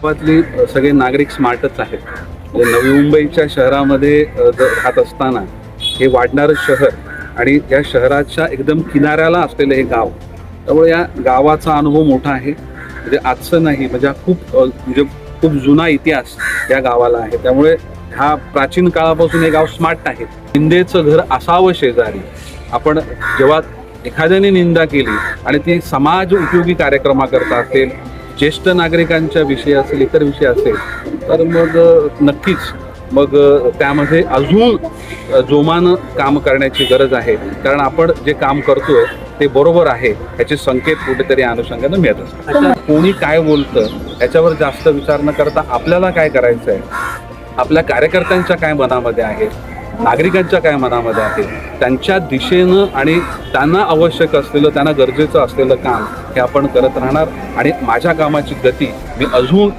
गावातली सगळे नागरिक स्मार्टच आहेत. म्हणजे नवी मुंबईच्या शहरामध्ये राहत असताना हे वाढणारं शहर आणि या शहराच्या एकदम किनाऱ्याला असलेलं हे गाव, त्यामुळे या गावाचा अनुभव मोठा आहे. म्हणजे आजचं नाही, म्हणजे खूप जुना इतिहास या गावाला आहे. त्यामुळे हा प्राचीन काळापासून हे गाव स्मार्ट आहे. निंदेचं घर असावं शेजारी. आपण जेव्हा एखाद्याने निंदा केली आणि ती समाज उपयोगी कार्यक्रमाकरता असेल, ज्येष्ठ नागरिकांच्या विषयी असेल, इतर विषय असेल, तर मग नक्कीच मग त्यामध्ये अजून जोमानं काम करण्याची गरज आहे. कारण आपण जे काम करतोय ते बरोबर आहे याचे संकेत कुठेतरी अनुषंगानं मिळत असतात. कोणी काय बोलतं याच्यावर जास्त विचार न करता आपल्याला काय करायचं आहे, आपल्या कार्यकर्त्यांच्या काय मनामध्ये आहे, नागरिकांच्या काय मनामध्ये आहे, त्यांच्या दिशेनं आणि त्यांना आवश्यक असलेलं, त्यांना गरजेचं असलेलं काम हे आपण करत राहणार. आणि माझ्या कामाची गती मी अजून